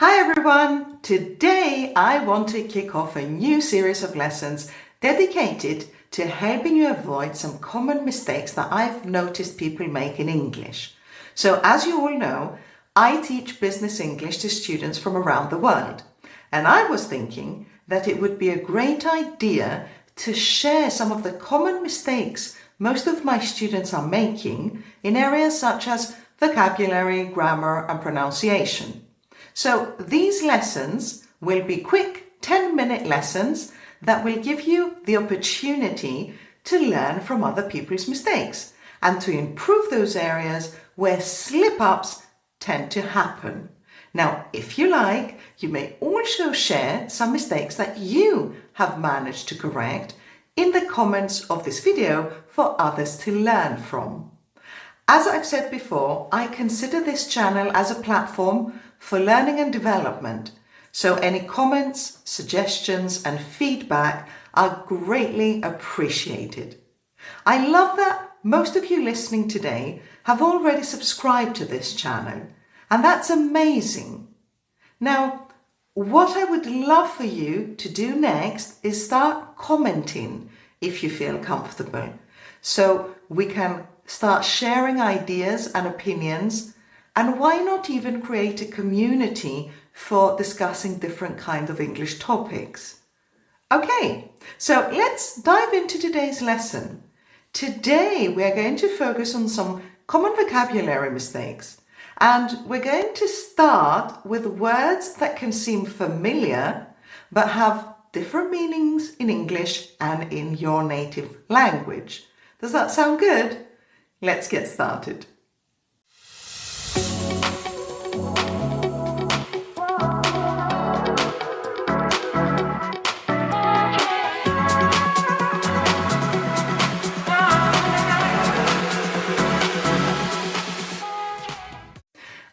Hi everyone! Today I want to kick off a new series of lessons dedicated to helping you avoid some common mistakes that I've noticed people make in English. So as you all know, I teach business English to students from around the world, and I was thinking that it would be a great idea to share some of the common mistakes most of my students are making in areas such as vocabulary, grammar and pronunciation. So these lessons will be quick 10-minute lessons that will give you the opportunity to learn from other people's mistakes and to improve those areas where slip-ups tend to happen. Now, if you like, you may also share some mistakes that you have managed to correct in the comments of this video for others to learn from. As I've said before, I consider this channel as a platform for learning and development, so any comments, suggestions and feedback are greatly appreciated. I love that most of you listening today have already subscribed to this channel, and that's amazing. Now, what I would love for you to do next is start commenting if you feel comfortable, so we can start sharing ideas and opinions. And why not even create a community for discussing different kinds of English topics? Okay, so let's dive into today's lesson. Today we're going to focus on some common vocabulary mistakes, and we're going to start with words that can seem familiar but have different meanings in English and in your native language. Does that sound good? Let's get started.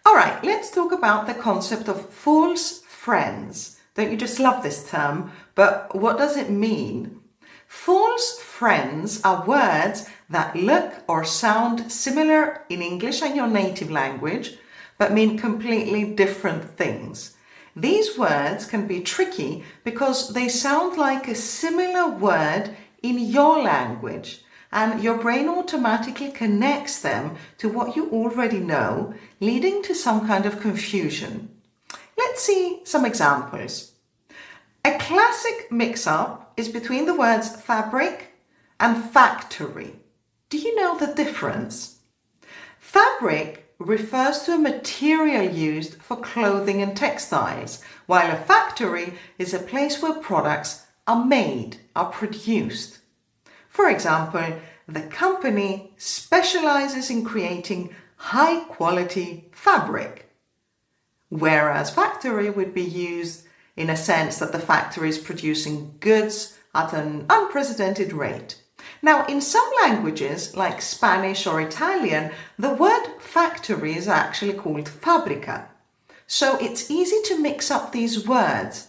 Alright, let's talk about the concept of false friends. Don't you just love this term? But what does it mean? False friends are words that look or sound similar in English and your native language, but mean completely different things. These words can be tricky because they sound like a similar word in your language, and your brain automatically connects them to what you already know, leading to some kind of confusion. Let's see some examples. A classic mix-up is between the words fabric and factory. Do you know the difference? Fabric refers to a material used for clothing and textiles, while a factory is a place where products are made, are produced. For example, the company specializes in creating high-quality fabric, whereas factory would be used in a sense that the factory is producing goods at an unprecedented rate. Now, in some languages, like Spanish or Italian, the word factory is actually called fábrica. So it's easy to mix up these words.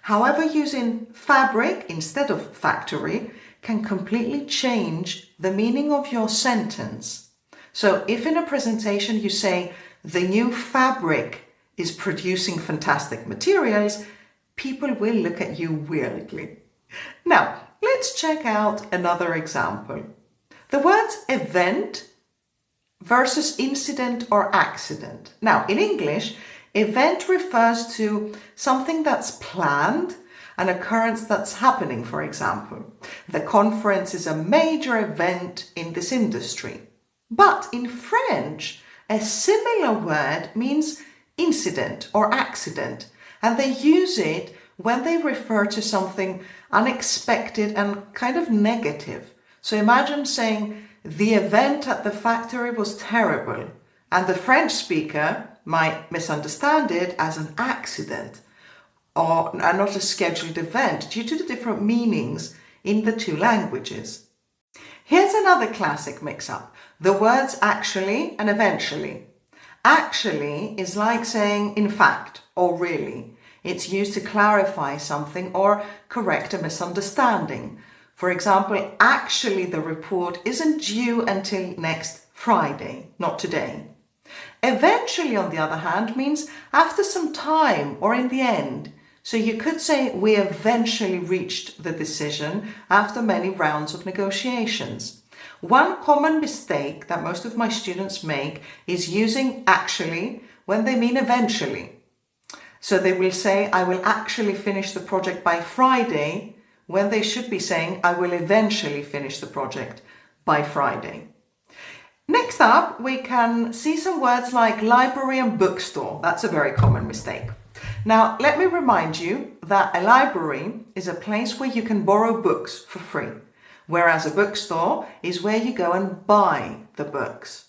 However, using fabric instead of factory can completely change the meaning of your sentence. So if in a presentation you say, the new fabric is producing fantastic materials, people will look at you weirdly. Now, let's check out another example. The words event versus incident or accident. Now, in English, event refers to something that's planned, an occurrence that's happening, for example. The conference is a major event in this industry. But in French, a similar word means incident or accident, and they use it when they refer to something unexpected and kind of negative. So imagine saying, the event at the factory was terrible, and the French speaker might misunderstand it as an accident or not a scheduled event due to the different meanings in the two languages. Here's another classic mix-up, the words actually and eventually. Actually is like saying in fact or really. It's used to clarify something or correct a misunderstanding. For example, actually the report isn't due until next Friday, not today. Eventually, on the other hand, means after some time or in the end. So you could say we eventually reached the decision after many rounds of negotiations. One common mistake that most of my students make is using actually when they mean eventually. So they will say, I will actually finish the project by Friday, when they should be saying, I will eventually finish the project by Friday. Next up, we can see some words like library and bookstore. That's a very common mistake. Now, let me remind you that a library is a place where you can borrow books for free, whereas a bookstore is where you go and buy the books.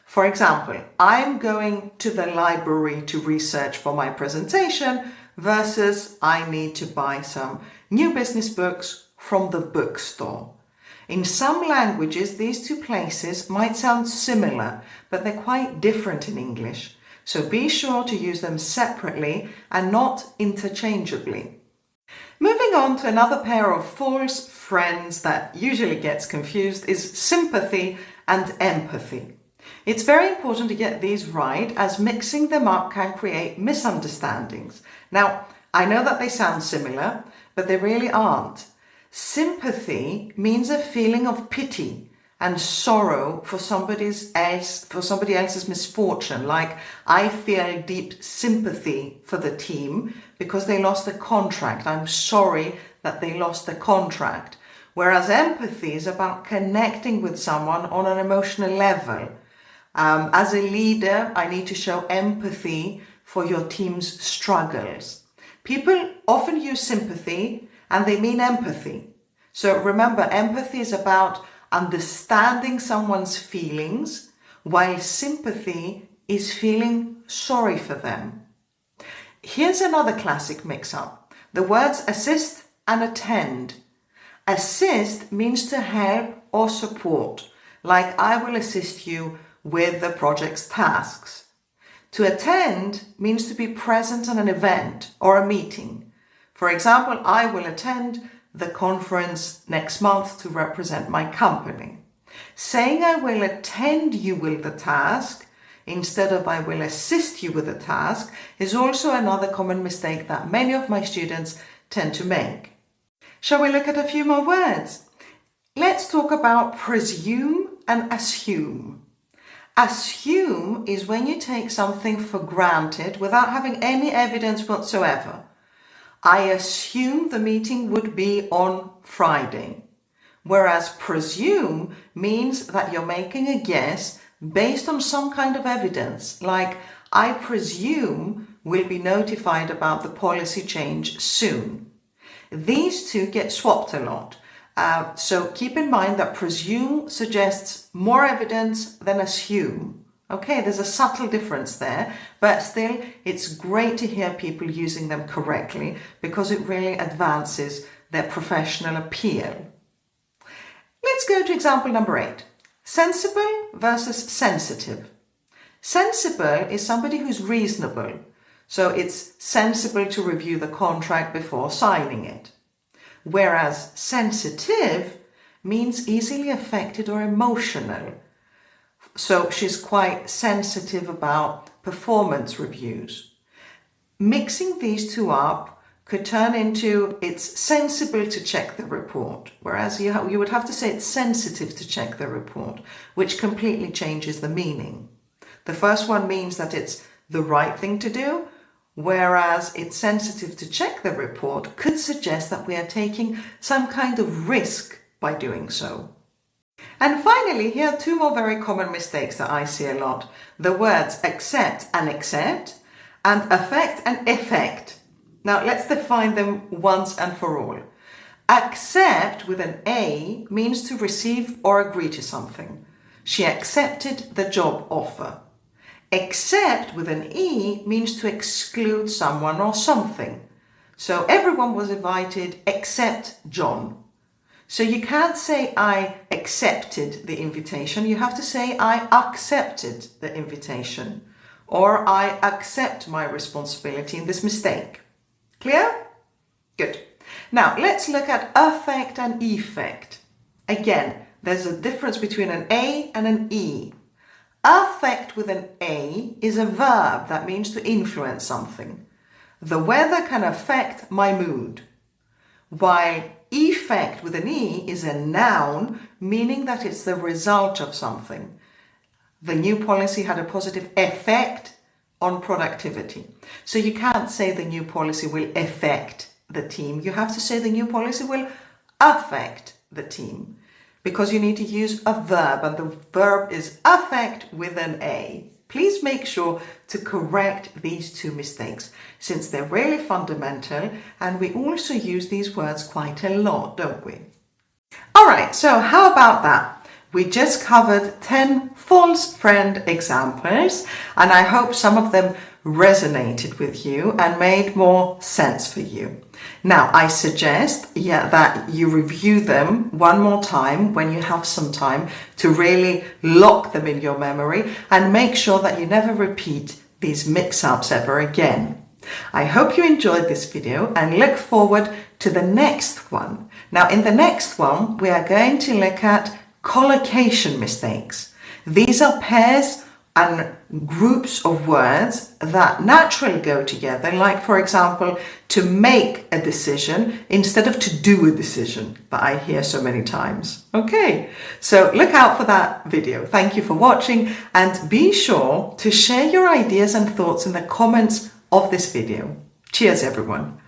For example, I'm going to the library to research for my presentation versus I need to buy some new business books from the bookstore. In some languages, these two places might sound similar, but they're quite different in English. So be sure to use them separately and not interchangeably. Moving on to another pair of false friends that usually gets confused is sympathy and empathy. It's very important to get these right, as mixing them up can create misunderstandings. Now, I know that they sound similar, but they really aren't. Sympathy means a feeling of pity and sorrow for somebody else's misfortune. Like, I feel deep sympathy for the team because they lost the contract. I'm sorry that they lost the contract. Whereas empathy is about connecting with someone on an emotional level. As a leader, I need to show empathy for your team's struggles. People often use sympathy and they mean empathy. So remember, empathy is about understanding someone's feelings, while sympathy is feeling sorry for them. Here's another classic mix-up. The words assist and attend. Assist means to help or support, like I will assist you with the project's tasks. To attend means to be present at an event or a meeting. For example, I will attend the conference next month to represent my company. Saying I will attend you with the task instead of I will assist you with the task is also another common mistake that many of my students tend to make. Shall we look at a few more words? Let's talk about presume and assume. Assume is when you take something for granted without having any evidence whatsoever. I assume the meeting would be on Friday. Whereas presume means that you're making a guess based on some kind of evidence, like I presume we'll be notified about the policy change soon. These two get swapped a lot. So keep in mind that presume suggests more evidence than assume. Okay, there's a subtle difference there, but still it's great to hear people using them correctly because it really advances their professional appeal. Let's go to example number 8. Sensible versus sensitive. Sensible is somebody who's reasonable, so it's sensible to review the contract before signing it. Whereas sensitive means easily affected or emotional. So she's quite sensitive about performance reviews. Mixing these two up could turn into it's sensible to check the report, whereas you would have to say it's sensitive to check the report, which completely changes the meaning. The first one means that it's the right thing to do, whereas it's sensitive to check the report could suggest that we are taking some kind of risk by doing so. And finally, here are two more very common mistakes that I see a lot. The words accept and affect and effect. Now let's define them once and for all. Accept with an A means to receive or agree to something. She accepted the job offer. Accept with an E means to exclude someone or something. So everyone was invited except John. So you can't say I accepted the invitation. You have to say I accepted the invitation, or I accept my responsibility in this mistake. Clear? Good. Now let's look at affect and effect. Again, there's a difference between an A and an E. Affect with an A is a verb that means to influence something. The weather can affect my mood. While effect with an E is a noun, meaning that it's the result of something. The new policy had a positive effect on productivity. So you can't say the new policy will affect the team. You have to say the new policy will affect the team, because you need to use a verb, and the verb is affect with an A. Please make sure to correct these two mistakes, since they're really fundamental, and we also use these words quite a lot, don't we? All right, so how about that? We just covered 10 false friend examples, and I hope some of them resonated with you and made more sense for you. Now, I suggest that you review them one more time when you have some time to really lock them in your memory and make sure that you never repeat these mix-ups ever again. I hope you enjoyed this video and look forward to the next one. Now, in the next one, we are going to look at collocation mistakes. These are pairs and groups of words that naturally go together, like, for example, to make a decision instead of to do a decision, that I hear so many times. Okay, so look out for that video. Thank you for watching, and be sure to share your ideas and thoughts in the comments of this video. Cheers, everyone.